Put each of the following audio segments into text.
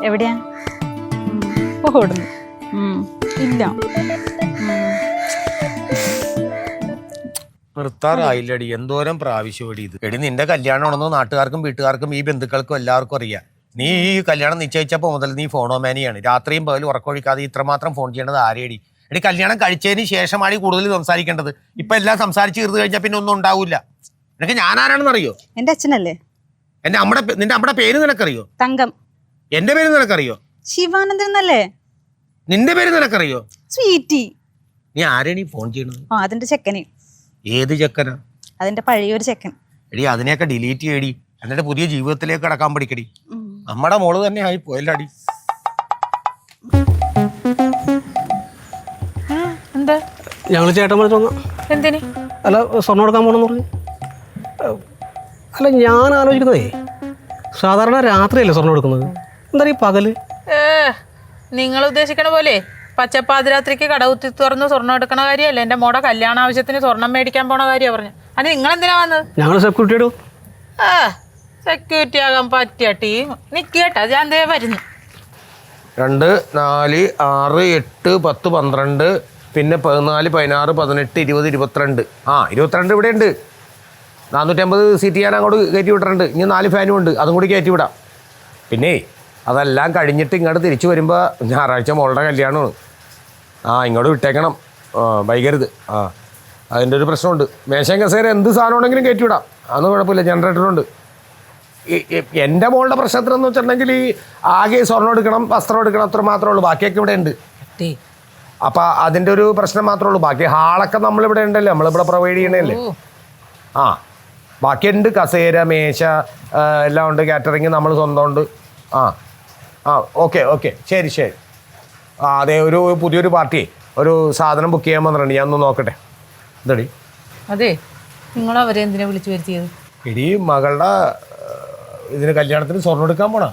എവിടെയാ? ഓടുന്നു. ഇല്ല. നിർത്താറായില്ലടി, എന്തോരം പ്രാവശ്യം എടി ഇത്. എടി നിന്റെ കല്യാണമാണെന്ന് നാട്ടുകാർക്കും വീട്ടുകാർക്കും ഈ ബന്ധുക്കൾക്കും എല്ലാവർക്കും അറിയാം. നീ ഈ കല്യാണം നിശ്ചയിച്ചപ്പോൾ മുതൽ നീ ഫോണോമാനിയാണ്. രാത്രിയും പകലും ഉറക്കൊഴിക്കാതെ ഇത്രമാത്രം ഫോൺ ചെയ്യേണ്ടത് ആരെയടി? എടി കല്യാണം കഴിച്ചതിന് ശേഷമാണ് കൂടുതൽ സംസാരിക്കേണ്ടത്. ഇപ്പൊ എല്ലാം സംസാരിച്ച് തീർന്നു കഴിഞ്ഞാൽ പിന്നെ ഒന്നും ഉണ്ടാവില്ല. നിനക്ക് ഞാൻ ആരാണെന്ന് അറിയോ? എന്റെ അച്ഛനല്ലേ? നിന്റെ അമ്മയുടെ പേര് നിനക്കറിയോ? തങ്കം. എന്റെ പേര് നിനക്കറിയോ? ശിവാനന്ദൻ എന്നല്ലേ? നിന്റെ പേര് നിനക്കറിയോ? സ്വീറ്റി. നീ ആരെയാണ് ഈ ഫോൺ ചെയ്യണത്? അതിന്റെ ചെക്കന്. ഏത് ചെക്കനാ? അതിന്റെ പഴയൊരു ചെക്കൻ. എടി അതിനെയൊക്കെ ഡിലീറ്റ് ചെയ്യടി, എന്നിട്ട് പുതിയ ജീവിതത്തിലേക്ക് കടക്കാൻ പഠിക്കടി. നമ്മുടെ മോള് തന്നെ ആയി പോയല്ലടി. എന്താ ഞങ്ങൾ ചേട്ടൻ വിളിച്ചു വന്ന എന്തിന്? അല്ല സ്വർണ്ണം കൊടുക്കാൻ പോകണമെന്ന് പറഞ്ഞു. അല്ല ഞാൻ ആലോചിക്കുന്നതേ, സാധാരണ രാത്രിയല്ലേ സ്വർണ്ണം എടുക്കുന്നത്, എന്താ ഈ പകല്? നിങ്ങൾ ഉദ്ദേശിക്കണ പോലെ പച്ചപ്പാതിരാത്രിക്ക് കടകുത്തി തുറന്ന് സ്വർണ്ണം എടുക്കണ കാര്യമല്ല. എൻ്റെ മോടെ കല്യാണ ആവശ്യത്തിന് സ്വർണം മേടിക്കാൻ പോണ കാര്യമാണ് പറഞ്ഞു. അത് നിങ്ങൾ എന്തിനാ വന്നത്? ഞങ്ങൾ സെക്യൂരിറ്റി ഇടും. സെക്യൂരിറ്റി ആകാൻ പറ്റിയ ടീം നിൽക്കേട്ടാ, ഞാൻ ദേ വരുന്നു. 2, 4, 6, 8, 10, 12, പിന്നെ 14, 16, 18, 20, 22. 22 ഇവിടെ ഉണ്ട്. 450 സീറ്റ് ഞാൻ അങ്ങോട്ട് കയറ്റി വിട്ടിട്ടുണ്ട്. ഇനി 4 ഫാനും ഉണ്ട്, അതും കൂടി കയറ്റി വിടാം. പിന്നെ അതെല്ലാം കഴിഞ്ഞിട്ട് ഇങ്ങോട്ട് തിരിച്ചു വരുമ്പോൾ ഞായറാഴ്ച മോളുടെ കല്യാണമാണ്. ഇങ്ങോട്ട് വിട്ടേക്കണം, വൈകരുത്. അതിൻ്റെ ഒരു പ്രശ്നമുണ്ട്. മേശയും കസേര എന്ത് സാധനം ഉണ്ടെങ്കിലും കയറ്റി വിടാം, അതൊന്നും കുഴപ്പമില്ല. ജനറേറ്ററുണ്ട്. എൻ്റെ മോളുടെ പ്രശ്നത്തിനെന്ന് വെച്ചിട്ടുണ്ടെങ്കിൽ ഈ ആകെ സ്വർണ്ണം എടുക്കണം, വസ്ത്രം എടുക്കണം, അത്ര മാത്രമേ ഉള്ളൂ. ബാക്കിയൊക്കെ ഇവിടെ ഉണ്ട്. അപ്പം അതിൻ്റെ ഒരു പ്രശ്നം മാത്രമേ ഉള്ളൂ. ബാക്കി ഹാളൊക്കെ നമ്മളിവിടെ ഉണ്ടല്ലേ, നമ്മളിവിടെ പ്രൊവൈഡ് ചെയ്യണല്ലേ. ബാക്കിയുണ്ട്, കസേര, മേശ എല്ലാം ഉണ്ട്. കാറ്ററിങ് നമ്മൾ സ്വന്തം ഉണ്ട്. ഓക്കെ ശരി. അതെ, ഒരു പുതിയൊരു പാർട്ടി ഒരു സാധനം ബുക്ക് ചെയ്യാൻ വന്നിട്ടുണ്ട്. ഞാൻ ഒന്ന് നോക്കട്ടെ. എന്തടി? അതെ, നിങ്ങൾ അവരെ എന്തിനാ വിളിച്ചു വരുത്തിയത്? എടി മകളുടെ ഇതിന് കല്യാണത്തിന് സ്വർണ്ണം എടുക്കാൻ പോണ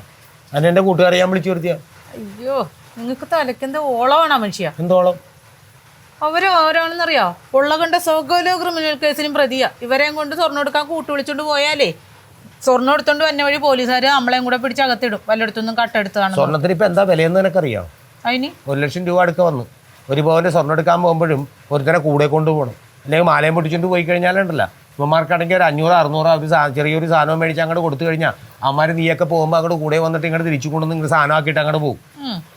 അതിന് എൻ്റെ കൂട്ടുകാരെ ഞാൻ വിളിച്ചു വരുത്തിയ. അയ്യോ, നിങ്ങൾക്ക് തലക്കെന്ത് ഓളമാണോ മനുഷ്യ? എന്തോളം? അവരോരാണെന്നറിയോ? ഉള്ള കണ്ട സകല ക്രിമിനൽ കേസിലും പ്രതിയാ. ഇവരെയും കൊണ്ട് സ്വർണ്ണം എടുക്കാൻ കൂട്ടു വിളിച്ചോണ്ട് പോയാലേ സ്വർണ്ണം എടുത്തോണ്ട് വന്ന വഴി പോലീസുകാർ നമ്മളെയും കൂടെ പിടിച്ച് അകത്തിടും. വല്ലയിടത്തൊന്നും കട്ടെടുത്താണ്. സ്വർണ്ണത്തിന് ഇപ്പം എന്താ വിലയെന്ന് നിനക്കറിയാം? അതിന് 1 ലക്ഷം രൂപ അടുക്ക വന്നു. ഒരു പവൻ്റെ സ്വർണ്ണം എടുക്കാൻ പോകുമ്പോഴും ഒരുത്തനെ കൂടെ കൊണ്ടുപോകണം. അല്ലെങ്കിൽ മാലയും പൊട്ടിച്ചുകൊണ്ട് പോയി കഴിഞ്ഞാലുണ്ടല്ലോ, ഇവന്മാർക്കാണെങ്കിൽ ഒരു 500, 600 ഒരു ചെറിയൊരു സാധനം മേടിച്ച് അങ്ങോട്ട് കൊടുത്തു കഴിഞ്ഞാൽ അവന്മാർ നീയൊക്കെ പോകുമ്പോൾ അങ്ങോട്ട് കൂടെ വന്നിട്ട് ഇങ്ങോട്ട് തിരിച്ചു കൊണ്ടുവന്ന് നിങ്ങൾ സാധനം ആക്കിയിട്ട് അങ്ങോട്ട് പോകും.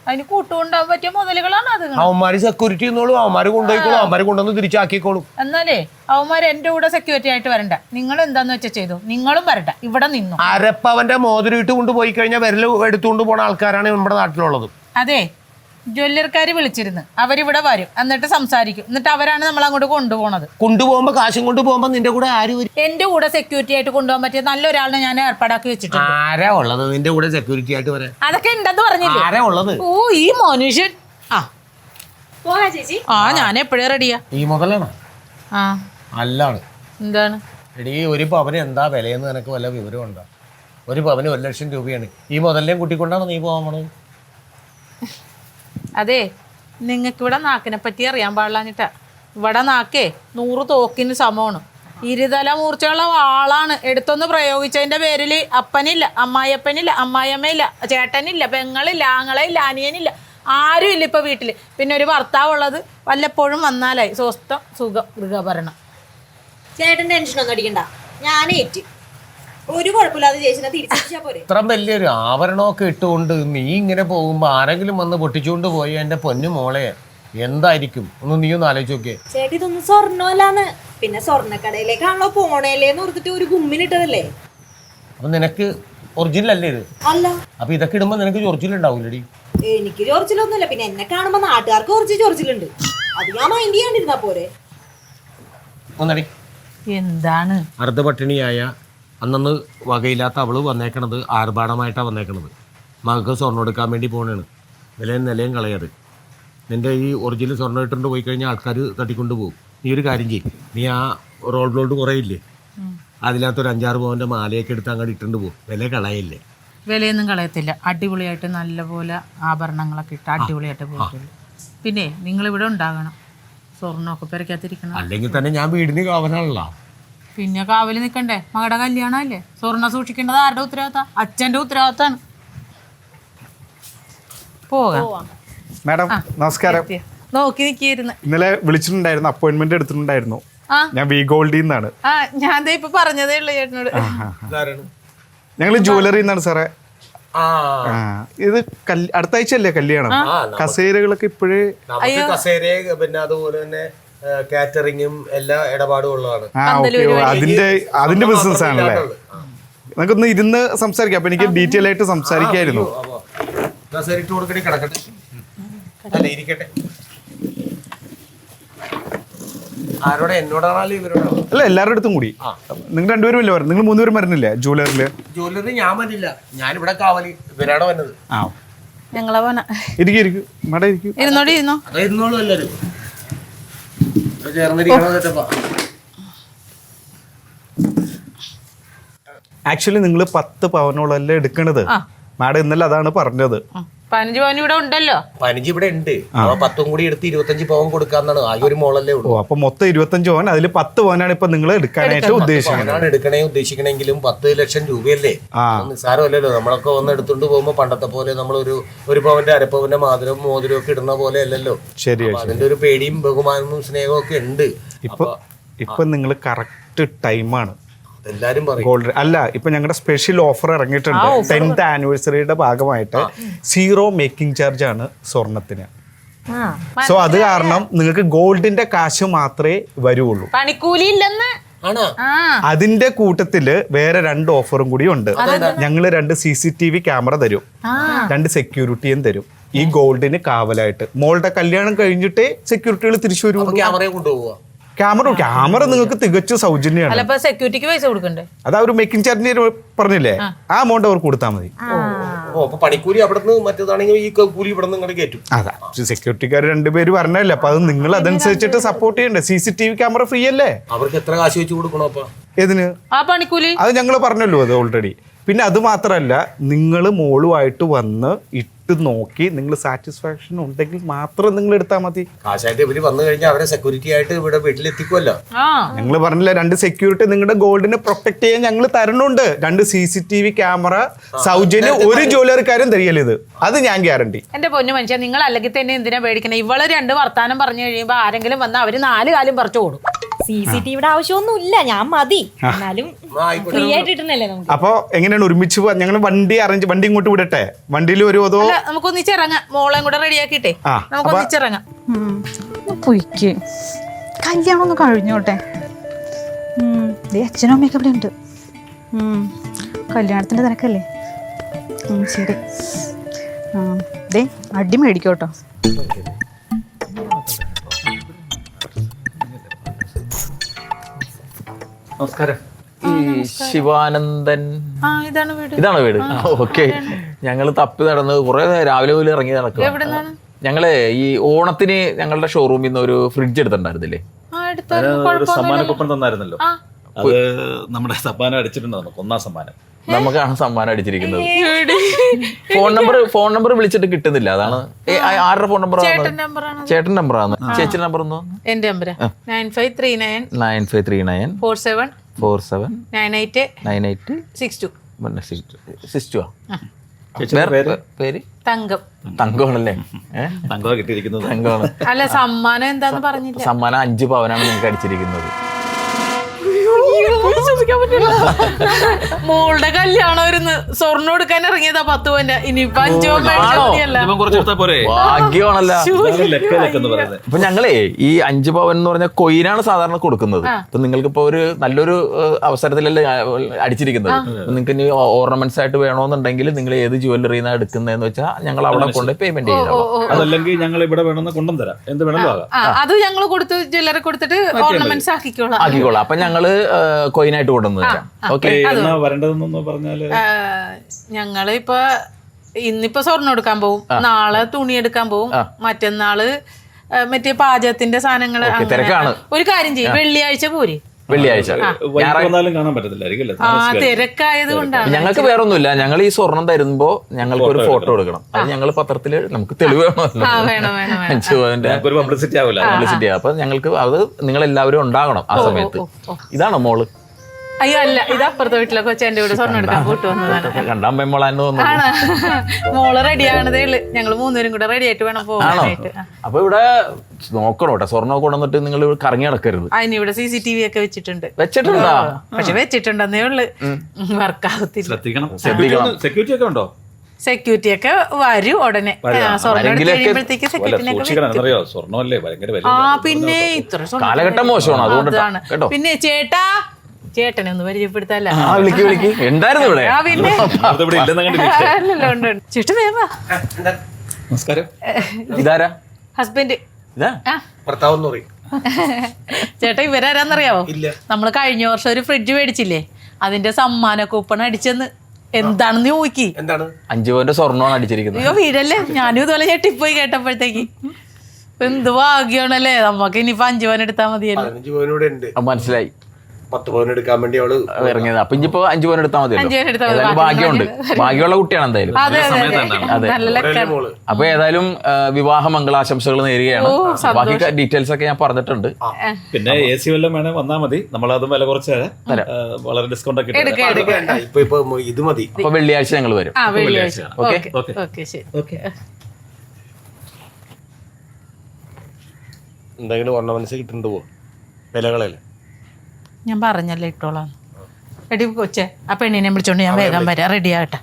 അതിന് കൂട്ടുകൊണ്ടാൻ പറ്റിയ മുതലുകളാണ് അത്. അവന്മാർ സെക്യൂരിറ്റി എന്നോളും, അവന്മാർ കൊണ്ടുപോയിക്കോളും, അവന്മാർ കൊണ്ടുവന്ന് തിരിച്ചാക്കിക്കോളും. എന്നാലേ അവന്മാർ എൻ്റെ കൂടെ സെക്യൂരിറ്റി ആയിട്ട് വരണ്ട. നിങ്ങൾ എന്താന്ന് വെച്ചാൽ ചെയ്തു, നിങ്ങളും വരണ്ട, ഇവിടെ നിന്നു. അരപ്പവന്റെ മോതിരം ഇട്ട് കൊണ്ടുപോയി കഴിഞ്ഞാൽ വിരൽ എടുത്തുകൊണ്ട് പോണ ആൾക്കാരാണ് നമ്മുടെ നാട്ടിലുള്ളത്. അതെ, ജ്വല്ലറിക്കാർ വിളിച്ചിരുന്നു, അവരിവിടെ വരും, എന്നിട്ട് സംസാരിക്കും, എന്നിട്ട് അവരാണ് നമ്മൾ അങ്ങോട്ട് കൊണ്ടുപോണത്. കൊണ്ടുപോകുമ്പോ കാശും കൊണ്ട് പോകുമ്പോ നിന്റെ കൂടെ ആര് വരും? എന്റെ കൂടെ സെക്യൂരിറ്റി ആയിട്ട് കൊണ്ടുപോകാൻ പറ്റിയ നല്ലൊരാളിനെ ഞാൻ ഏർപ്പാടാക്കി വെച്ചിട്ടുണ്ട്. ആരാ ഉള്ളത് നിന്റെ കൂടെ സെക്യൂരിറ്റി ആയിട്ട് വരാൻ? അതൊക്കെ ഉണ്ടെന്ന് പറഞ്ഞില്ലേ? ആരാ ഉള്ളത്? ഓ, ഈ മനുഷ്യൻ. ചേച്ചി ഞാൻ എപ്പോഴേ റെഡിയാ. ഈ മുതലാണ്? അല്ലാണ്. എന്താണ്? എടീ, ഒരു പവന് എന്താ വിലയെന്ന് നിനക്ക് വല്ല വിവരം ഉണ്ടോ? ഒരു പവന് 1 ലക്ഷം രൂപയാണ്. ഈ മുതലിനെയും കൂട്ടിക്കൊണ്ടാണ് നീ പോകാൻ പോണത്. അതെ, നിങ്ങൾക്ക് ഇവിടെ നാക്കിനെ പറ്റി അറിയാൻ പാടില്ലാഞ്ഞിട്ടാ. ഇവിടെ നാക്കേ 100 തോക്കിന് സമമാണ്. 2 തല മൂർച്ചയുള്ള വാളാണ്. എടുത്തൊന്ന് പ്രയോഗിച്ചതിന്റെ പേരിൽ അപ്പനില്ല, അമ്മായിയപ്പനില്ല, അമ്മായിയമ്മയില്ല, ചേട്ടനില്ല, പെങ്ങളില്ല, ആങ്ങളയില്ല, അനിയനില്ല, ആരും ഇല്ല ഇപ്പൊ വീട്ടില്. പിന്നെ ഒരു ഭർത്താവുള്ളത് വല്ലപ്പോഴും വന്നാലായി. സ്വസ്ഥം സുഖം ഗൃഹഭരണം. ചേട്ടൻ ടെൻഷനൊന്നും അടിക്കണ്ട, ഞാനേറ്റ്. ഒരു കുഴപ്പമില്ലാതെ ചേച്ചിനെ തിരിച്ചാ പോരെ. ഇത്ര വലിയൊരു ആഭരണമൊക്കെ ഇട്ടുകൊണ്ട് നീ ഇങ്ങനെ പോകുമ്പോ ആരെങ്കിലും വന്ന് പൊട്ടിച്ചുകൊണ്ട് പോയി എന്റെ പൊന്നു മോളെ എന്തായിരിക്കും? നീ ഒന്ന് ആലോചിച്ച് നോക്കിയേ. ചേട്ടി ഇതൊന്നും സ്വർണ്ണമല്ലാന്ന്. പിന്നെ സ്വർണ്ണക്കടയിലേക്കാണല്ലോ പോണേലേന്ന് ഓർത്തിട്ട് ഒരു ഗുമ്മിനിട്ടതല്ലേ. അപ്പൊ നിനക്ക് ഒറിജിനൽ അല്ലേ ഇത്? അല്ല. അപ്പൊ ഇതൊക്കെ ഇടുമ്പോ നിനക്ക് ചൊറിച്ചിൽ ഉണ്ടാവൂലടി? എനിക്ക് ചൊറിച്ചിലൊന്നുമില്ല. പിന്നെ എന്നെ കാണുമ്പോ നാട്ടുകാർക്ക് കുറച്ച് ചൊറിച്ചിലുണ്ട്. അത് ഞാൻ മൈൻഡ് ചെയ്യാണ്ടിരുന്നാ പോരെ. ഒന്നടി. എന്താണ്? അർദ്ധപട്ടിണിയായ അന്നന്ന് വകയില്ലാത്ത അവള് വന്നേക്കണത് ആർഭാടമായിട്ടാണ് വന്നേക്കണത്. മകൾക്ക് സ്വർണ്ണം എടുക്കാൻ വേണ്ടി പോകണേണ്. വിലയും നിലയും കളയാറ്. നിൻ്റെ ഈ ഒറിജിനൽ സ്വർണ്ണം ഇട്ടുകൊണ്ട് പോയി കഴിഞ്ഞാൽ ആൾക്കാർ തട്ടിക്കൊണ്ട് പോകും. നീ ഒരു കാര്യം ചെയ്യും, നീ ആ റോൾ ബ്ലോഡ് കുറേ ഇല്ലേ, അതിനകത്തൊരു 5-6 പവൻ്റെ മാലയൊക്കെ എടുത്ത് അങ്ങോട്ട് ഇട്ടുകൊണ്ട് പോകും. വില കളയില്ലേ? വിലയൊന്നും കളയത്തില്ല. അടിപൊളിയായിട്ട് നല്ലപോലെ ആഭരണങ്ങളൊക്കെ ഇട്ട് അടിപൊളിയായിട്ട് പോയിട്ടുള്ളൂ. പിന്നെ നിങ്ങളിവിടെ ഉണ്ടാകണം, സ്വർണ്ണമൊക്കെ പെരക്കാത്തിരിക്കണം. അല്ലെങ്കിൽ തന്നെ ഞാൻ വീടിന് കാവലാണല്ലോ. പിന്നെ കാവല് നിൽക്കണ്ടേ? മകളുടെ കല്യാണം അല്ലേ. സ്വർണ്ണം സൂക്ഷിക്കേണ്ടത് ആരുടെ ഉത്തരവാദിത്തം? അച്ഛൻ്റെ ഉത്തരവാദിത്തമാണ്. പോകാം. മാഡം നമസ്കാരം. നോക്കി നിൽക്കിയിരുന്നു. ഇന്നലെ വിളിച്ചിട്ടുണ്ടായിരുന്നു, അപ്പോയിന്റ്മെന്റ് എടുത്തിട്ടുണ്ടായിരുന്നു. ആ. ഞാൻ വി ഗോൾഡിൽ നിന്നാണ്. ആ ഞാൻ ദേ ഇപ്പൊ പറഞ്ഞതേ ഉള്ളു ചേട്ടനോട്. ഞങ്ങൾ ജുവലറി എന്നാണ് സാറേ. ആ ഇത് അടുത്ത ആഴ്ചയല്ലേ കല്യാണം? കസേരകളൊക്കെ ഇപ്പോഴേ കസേര പിന്നെ അതുപോലെ തന്നെ കാറ്ററിങ്ങും എല്ലാ ഇടപാടും ഉള്ളതാണ്. അതിന്റെ ബിസിനസ് ആണല്ലേ? നമുക്കൊന്ന് ഇരുന്ന് സംസാരിക്കാം. അപ്പൊ എനിക്ക് ഡീറ്റെയിൽ ആയിട്ട് സംസാരിക്കായിരുന്നു. കസേര ഇട്ട് കൊടുക്കണേ, കിടക്കട്ടെ അല്ല ഇരിക്കട്ടെ. ആരോടെ എന്നോടാണല്ലോ ഇവരോടാണോ? അല്ല, എല്ലാവരുടെ അടുത്തും കൂടി. നിങ്ങൾ രണ്ടുപേരും അല്ലേ പറഞ്ഞു? നിങ്ങൾ 3 പേരും വരുന്നില്ലേ ജുവലറിയില്? ജുവലറി ഞാൻ വന്നില്ല, ഞാനിവിടെ കാവലി ഇവരാണ് വന്നത്. ആ ഞങ്ങളെ പോന ഇരിക്കും മാഡം ഇരിക്കും. ഇരുന്നോടി ഇരുന്നോ. അതായിരുന്നോളൂ എല്ലാരും ചേർന്നിരിക്കണോ? ആക്ച്വലി നിങ്ങൾ 10 പവനോളല്ലേ എടുക്കണത്. മാഡം ഇന്നലെ അതാണ് പറഞ്ഞത്. 15 പവൻ ഇവിടെ ഉണ്ടല്ലോ. 15 ഇവിടെ ഉണ്ട്. 10 കൂടി എടുത്ത് 25 പവൻ കൊടുക്കാന്നാണ്. ആകെ ഒരു മോളല്ലേ ഉള്ളൂ. അപ്പൊ മൊത്തം 25 പവൻ, അതിൽ 10 പവനാണ് ഇപ്പൊ നിങ്ങൾ എടുക്കാനായിട്ട് ഉദ്ദേശിക്കുന്നത്. പവനാണ് എടുക്കണേ ഉദ്ദേശിക്കണെങ്കിലും 10 ലക്ഷം രൂപയല്ലേ? നിസ്സാരമല്ലല്ലോ. നമ്മളൊക്കെ വന്ന് എടുത്തോണ്ട് പോകുമ്പോ പണ്ടത്തെ പോലെ നമ്മൾ ഒരു പവന്റെ അരപ്പവന്റെ മോതിരം ഒക്കെ ഇടുന്ന പോലെ അല്ലല്ലോ. ശരി. അതിന്റെ ഒരു പേടിയും ബഹുമാനവും സ്നേഹവും ഒക്കെ ഉണ്ട്. ഇപ്പൊ നിങ്ങൾ കറക്റ്റ് ടൈമാണ്. എല്ലാരും പറയും ഗോൾഡ് അല്ല, ഇപ്പൊ ഞങ്ങളുടെ സ്പെഷ്യൽ ഓഫർ ഇറങ്ങിയിട്ടുണ്ട്. 10th ആനിവേഴ്സറിയുടെ ഭാഗമായിട്ട് 0 മേക്കിംഗ് ചാർജ് ആണ് സ്വർണത്തിന്. സോ അത് കാരണം നിങ്ങൾക്ക് ഗോൾഡിന്റെ കാശ് മാത്രമേ വരുള്ളൂ. പണിക്കൂലി ഇല്ലെന്ന്. അതിന്റെ കൂട്ടത്തില് വേറെ 2 ഓഫറും കൂടി ഉണ്ട്. ഞങ്ങള് 2 CCTV ക്യാമറ തരും, 2 സെക്യൂരിറ്റിയും തരും. ഈ ഗോൾഡിന് കാവലായിട്ട്. മോളുടെ കല്യാണം കഴിഞ്ഞിട്ടേ സെക്യൂരിറ്റികൾ തിരിച്ചു വരും. ക്യാമറയെ കൊണ്ടുപോവാ. ക്യാമറ നിങ്ങൾക്ക് തികച്ചും സൗജന്യമാണ്. സെക്യൂരിറ്റിക്ക് പൈസ കൊടുക്കണ്ടേ? അതാ ഒരു മേക്കിംഗ് ചാർജിന് പറഞ്ഞില്ലേ, ആ എമൗണ്ട് അവർക്ക് കൊടുത്താൽ മതി. പണിക്കൂലി അവിടെ നിന്ന് മറ്റേതാണെങ്കിൽ ഈ കൂലി ഇവിടെ നിന്ന് ഇങ്ങോട്ട് കയറ്റും. അതാ സെക്യൂരിറ്റിക്കാർ 2 പേര് പറഞ്ഞല്ലേ. അപ്പൊ അത് നിങ്ങൾ അതനുസരിച്ചിട്ട് സപ്പോർട്ട് ചെയ്യണ്ടേ. CCTV ക്യാമറ ഫ്രീ അല്ലേ? അവർക്ക് എത്ര കാശ് വെച്ച് കൊടുക്കണോ? അപ്പൊ ഏതിന്? ആ പണിക്കൂലി അത് ഞങ്ങൾ പറഞ്ഞല്ലോ അത് ഓൾറെഡി. പിന്നെ അത് മാത്രല്ല, നിങ്ങൾ മോളുമായിട്ട് വന്ന് ഇട്ട് നോക്കി നിങ്ങൾ സാറ്റിസ്ഫാക്ഷൻ ഉണ്ടെങ്കിൽ മാത്രം നിങ്ങൾ എടുത്താൽ മതി. കാശായിട്ട് ഇവര് വന്നു കഴിഞ്ഞാൽ അവരെ സെക്യൂരിറ്റി ആയിട്ട് ഇവിടെ വീട്ടിലെത്തിക്കുമല്ലോ. ഞങ്ങൾ പറഞ്ഞില്ല, 2 സെക്യൂരിറ്റി നിങ്ങളുടെ ഗോൾഡിനെ പ്രൊട്ടക്ട് ചെയ്യാൻ ഞങ്ങൾ തരണുണ്ട്. 2 CCTV ക്യാമറ സൗജന്യം. ഒരു ജുവലറിക്കാരും തരികയില്ല ഇത്. അത് ഞാൻ ഗ്യാരണ്ടി. എന്റെ പൊന്നു മനുഷ്യ, നിങ്ങൾ അല്ലെങ്കിൽ തന്നെ എന്തിനാ പേടിക്കണേ? ഇവള് 2 വർത്താനം പറഞ്ഞു കഴിയുമ്പോ ആരെങ്കിലും വന്ന് അവര് 4 കാലും പറിച്ചു കൊടുക്കും. CCTVയുടെ ആവശ്യമൊന്നുമില്ല, ഞാൻ മതി. എന്നാലും ഫ്രീ ആയിട്ട് ഇട്ടുന്നല്ലേ നമുക്ക്. അപ്പൊ എങ്ങനെയാണ് ഒരുമിച്ച് പോവാ? ഞങ്ങൾ വണ്ടി ഇങ്ങോട്ട് വിടട്ടെ? വണ്ടിയിൽ ഒരു നമുക്ക് ഒന്നിച്ചിറങ്ങാം. മോളെ കൂടെ റെഡിയാക്കിട്ടെ നമുക്ക് ഒന്നിച്ചിറങ്ങാം. പൊയ്ക്ക് കല്യാണം ഒന്ന് കഴിഞ്ഞോട്ടെ. അച്ഛനും അമ്മയൊക്കെ ഇവിടെ ഉണ്ട്. കല്യാണത്തിന്റെ തിരക്കല്ലേ? ശരി. അടി മേടിക്കോട്ടോ. നമസ്കാരം. ഈ ശിവാനന്ദൻ ഇതാണ് വീട്. ഓക്കെ. ഞങ്ങൾ തപ്പി നടന്ന് കുറെ രാവിലെ പോലും ഇറങ്ങി നടക്കുക. ഞങ്ങള് ഈ ഓണത്തിന് ഞങ്ങളുടെ ഷോറൂമിൽ നിന്ന് ഒരു ഫ്രിഡ്ജ് എടുത്തിട്ടുണ്ടായിരുന്നില്ലേ? ഒരു സമ്മാനക്കൊപ്പം തന്നായിരുന്നല്ലോ. അത് നമ്മുടെ സമ്മാനം അടിച്ചിട്ടുണ്ടായിരുന്നു. 1ാം സമ്മാനം നമുക്കാണ് സമ്മാനം അടിച്ചിരിക്കുന്നത്. ഫോൺ നമ്പർ വിളിച്ചിട്ട് കിട്ടുന്നില്ല. അതാണ്. ആരുടെ ഫോൺ നമ്പർ? ചേട്ടൻ നമ്പറാണ്. ചേച്ചിയുടെ നമ്പർ ഒന്നോ? എന്റെ നമ്പർ 9539 47 98 62. പേര് തങ്കമാണല്ലേ? തങ്കമാണ് കിട്ടിയിരിക്കുന്നത്. തങ്കമാണ്. അല്ല, സമ്മാനം എന്താന്ന് പറഞ്ഞില്ല. സമ്മാനം 5 പവനാണ് നിങ്ങൾക്ക് അടിച്ചിരിക്കുന്നത്. മോളുടെ കല്യാണം വരുന്ന് സ്വർണ്ണം എടുക്കാൻ ഇറങ്ങിയതാ 10 പവന്റെ. ഇനിയിപ്പൊ 5 ഭാഗ്യമാണല്ലോ. പറയുന്നത്. അപ്പൊ ഞങ്ങളേ ഈ 5 പവൻ എന്ന് പറഞ്ഞ കൊയിനാണ് സാധാരണ കൊടുക്കുന്നത്. അപ്പൊ നിങ്ങൾക്ക് ഇപ്പൊ ഒരു നല്ലൊരു അവസരത്തിലല്ലേ അടിച്ചിരിക്കുന്നത്. നിങ്ങൾക്ക് ഇനി ഓർണമെന്റ്സ് ആയിട്ട് വേണമെന്നുണ്ടെങ്കിൽ നിങ്ങൾ ഏത് ജുവല്ലറിന്നാണ് എടുക്കുന്നതെന്ന് വെച്ചാൽ ഞങ്ങൾ അവിടെ കൊണ്ട് പേയ്മെന്റ് ചെയ്യണം. അതല്ലെങ്കിൽ ഞങ്ങൾ ഇവിടെ വേണമെന്ന് കൊണ്ടുതരാം. എന്ത് വേണമെങ്കിലും അത് ഞങ്ങൾ കൊടുത്ത് ജ്വല്ലറി കൊടുത്തിട്ട് ഓർണമെന്റ്സ് ആക്കിക്കോളാം. അപ്പൊ ഞങ്ങള് കോയിനായിട്ട് കൊണ്ടുവന്നു തരാം. ഓക്കെ. വരേണ്ടതെന്നൊന്ന് പറഞ്ഞാല് ഞങ്ങള് ഇന്നിപ്പോ സ്വർണ്ണം എടുക്കാൻ പോകും, നാളെ തുണി എടുക്കാൻ പോകും, മറ്റന്നാള് മറ്റേ പാചകത്തിന്റെ സാധനങ്ങള്. തിരക്കാണ്. ഒരു കാര്യം ചെയ്യും, വെള്ളിയാഴ്ച പോര്. വെള്ളിയാഴ്ച കാണാൻ പറ്റത്തില്ലായിരിക്കും. തിരക്കായത് കൊണ്ടാണ്. ഞങ്ങൾക്ക് വേറൊന്നുമില്ല. ഞങ്ങൾ ഈ സ്വർണം തരുമ്പോ ഞങ്ങൾക്ക് ഒരു ഫോട്ടോ എടുക്കണം. അത് ഞങ്ങൾ പത്രത്തില് നമുക്ക് തെളിവ് വേണമല്ലോ. പബ്ലിസിറ്റി ആവില്ല. പബ്ലിസിറ്റി. അപ്പൊ ഞങ്ങൾക്ക് അത് നിങ്ങൾ എല്ലാവരും ഉണ്ടാകണം ആ സമയത്ത്. ഇതാണോ മോള്? അയ്യോ അല്ല, ഇത് അപ്പുറത്തെ വീട്ടിലെ കൊച്ചെന്റെ വീട് സ്വർണ്ണം എടുക്കാൻ കൂട്ടു വന്നതാണ്. രണ്ടാം പെമ്മളാന്ന് തോന്നുന്നു. ആണ്. മോള് റെഡി ആണതേ ഉള്ളു. ഞങ്ങള് മൂന്നുപേരും കൂടെ റെഡി ആയിട്ട് വേണം പോകാനായിട്ട്. അപ്പൊ ഇവിടെ നോക്കണം കേട്ടോ, സ്വർണ്ണം കൊണ്ടുവന്നിട്ട് നിങ്ങൾ കറങ്ങി നടക്കരുത്. അതിനിവിടെ CCTV ഒക്കെ വെച്ചിട്ടുണ്ട്. വെച്ചിട്ടുണ്ടോ? പക്ഷെ വെച്ചിട്ടുണ്ടെന്നേ ഉള്ളു, വർക്കാവത്തില്ല. ശ്രദ്ധിക്കണം. സെക്യൂരിറ്റി ഒക്കെ ഉണ്ടോ? സെക്യൂരിറ്റി ഒക്കെ വരും ഉടനെ. സ്വർണ്ണം എടുത്ത് കഴിയുമ്പോഴത്തേക്ക് സൂക്ഷിക്കണം. സ്വർണ്ണമല്ലേ ഭയങ്കര വില. പിന്നെ ഇത്ര കാലഘട്ടം മോശമാണ്, അതുകൊണ്ടാണ് കേട്ടോ. പിന്നെ ചേട്ടനെ ഒന്ന് പരിചയപ്പെടുത്തല്ല. വിളിക്ക് എന്തായിരുന്നു ഇവിടെ? പിന്നെ ഇവിടെ ഇല്ലെന്ന് കണ്ടില്ല. അല്ലല്ലോ, ഉണ്ട്. ചേട്ടൻ വേവാ. നമസ്കാരം. ഇതാരാ? ഹസ്ബൻഡ്. ഇതാ ഭർത്താവെന്ന് പറയും. ചേട്ടാ ഇവരാരാന്നറിയാവോ? നമ്മള് കഴിഞ്ഞ വർഷം ഒരു ഫ്രിഡ്ജ് മേടിച്ചില്ലേ, അതിന്റെ സമ്മാന കൂപ്പൺ അടിച്ചെന്ന്. എന്താണെന്ന് ചോദിക്കി. എന്താണ്? 5 പവന്റെ സ്വർണ്ണമാണ് അടിച്ചിരിക്കുന്നത്. അയ്യോ വീടല്ലേ, ഞാനും ഇതുപോലെ ഞെട്ടിപ്പോയി കേട്ടപ്പോഴത്തേക്ക്. എന്ത് ഭാഗ്യമാണല്ലേ നമുക്ക്. ഇനിയിപ്പോ 5 പവൻ എടുത്താൽ മതിയല്ലോ. 15 പവനൂടെ ഉണ്ട്. മനസ്സിലായി. 10 പവൻ എടുക്കാൻ വേണ്ടി അവള് ഇറങ്ങിയത്. അപ്പൊ ഇനിയിപ്പോ 5 പവൻ എടുത്താൽ മതിയല്ലോ. 5 പവൻ എടുത്താൽ മതി. ഏതായാലും ഭാഗ്യമുണ്ട്, ഭാഗ്യമുള്ള കുട്ടിയാണ് എന്തായാലും. അതെ അതെ, നല്ല ലക്കാണ്. അപ്പൊ ഏതായാലും വിവാഹ മംഗളാശംസകൾ നേരുകയാണ്. ബാക്കി ഡീറ്റെയിൽസ് ഒക്കെ ഞാൻ പറഞ്ഞിട്ടുണ്ട്. പിന്നെ AC വല്ലതും വേണേ വന്നാൽ മതി, നമ്മളതും വില കുറച്ച് തരാം. വളരെ ഡിസ്കൗണ്ട് ഒക്കെ ഇട്ട് തരാം. ഇപ്പൊ ഇത് മതി. അപ്പൊ വെള്ളിയാഴ്ച ഞങ്ങൾ വരും. വെള്ളിയാഴ്ച. ഓക്കെ ഓക്കെ ശരി. എന്തെങ്കിലും ഓർണമെന്റ്സ് കിട്ടുന്നുണ്ടോ? വിലകളല്ലേ? ഞാൻ പറഞ്ഞല്ലേ ഇട്ടോളാം. എടി കൊച്ചേ, ആ പെണ്ണിനെ വിളിച്ചോണ്ട് ഞാൻ വേഗം വരാം. റെഡി ആകട്ടെ.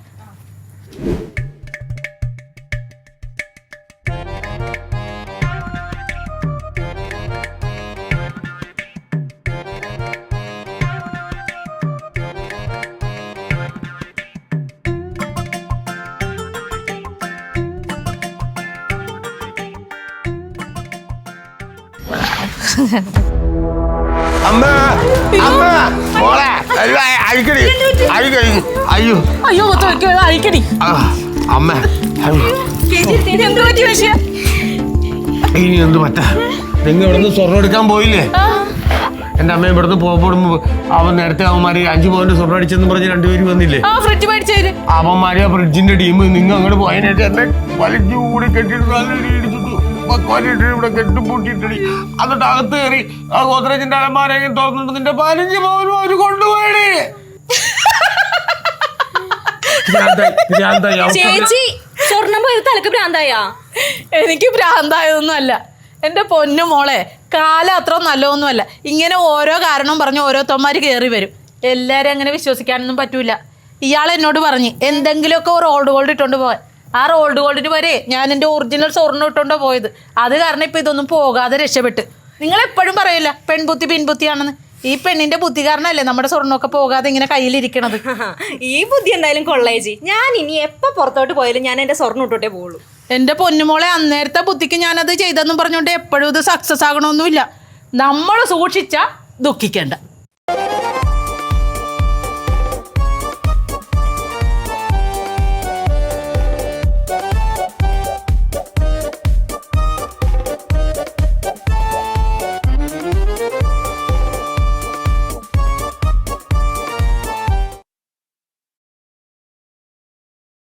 അമ്മ അമ്മ മോളെ അഴിക്കടി അഴിക്കടി. അയ്യോ അയ്യോ അഴിക്കടി. അമ്മ ഇനി എന്ത് പറ്റാ? നിങ്ങൾ ഇവിടുന്ന് സ്വർണ്ണം എടുക്കാൻ പോയില്ലേ? എന്റെ അമ്മ ഇവിടുന്ന് പോകുമ്പോ അവൻ നേരത്തെ അവന്മാര് 5 പവന്റെ സ്വർണ്ണം അടിച്ചെന്ന് പറഞ്ഞ് 2 പേര് വന്നില്ലേ? അവന്മാര് ആ ഫ്രിഡ്ജിന്റെ ടീം നിങ്ങൾ അങ്ങോട്ട് പോയതിനേറ്റ് എന്നെ വലിച്ചു കൂടി കെട്ടിട്ട് ഇവിടെ കെട്ടുപൂട്ടിയിട്ടടി. എന്നിട്ട് അകത്ത് കയറി ആ ഗോദ്രേജിന്റെ അലമാരെയും തുറന്നിട്ട് നിന്റെ 15 പവനും അവര് കൊണ്ടുപോയേ. ചേച്ചി സ്വർണം പോയത് തലക്ക് ഭ്രാന്തായാ? എനിക്ക് ഭ്രാന്തായതൊന്നും അല്ല എന്റെ പൊന്നു മോളെ. കാലം അത്ര നല്ലതൊന്നുമല്ല. ഇങ്ങനെ ഓരോ കാരണം പറഞ്ഞ് ഓരോരുത്തന്മാര് കയറി വരും. എല്ലാരും അങ്ങനെ വിശ്വസിക്കാനൊന്നും പറ്റൂല. ഇയാൾ എന്നോട് പറഞ്ഞ് എന്തെങ്കിലുമൊക്കെ ഒരു ഓൾഡ് ഗോൾഡ് ഇട്ടോണ്ട് പോവാൻ. ആ റോൾഡ് ഗോൾഡിന് വരെ ഞാൻ എൻ്റെ ഒറിജിനൽ സ്വർണ്ണം ഇട്ടോണ്ടോ പോയത്. അത് കാരണം ഇപ്പൊ ഇതൊന്നും പോകാതെ രക്ഷപ്പെട്ട്. നിങ്ങൾ എപ്പോഴും പറയില്ല പെൺബുദ്ധി പിൻബുദ്ധിയാണെന്ന്. ഈ പെണ്ണിന്റെ ബുദ്ധി കാരണല്ലേ നമ്മുടെ സ്വർണ്ണമൊക്കെ പോകാതെ ഇങ്ങനെ കയ്യിലിരിക്കണത്. ഈ ബുദ്ധി എന്തായാലും കൊള്ളേച്ചി. ഞാൻ ഇനി എപ്പോ പുറത്തോട്ട് പോയാലും ഞാൻ എന്റെ സ്വർണ്ണം ഇട്ടോട്ടേ പോവുള്ളൂ. എന്റെ പൊന്നുമോളെ, അന്നേരത്തെ ബുദ്ധിക്ക് ഞാനത് ചെയ്തെന്നും പറഞ്ഞോണ്ട് എപ്പോഴും ഇത് സക്സസ് ആകണമെന്നുമില്ല. നമ്മൾ സൂക്ഷിച്ചാ ദുഃഖിക്കണ്ട.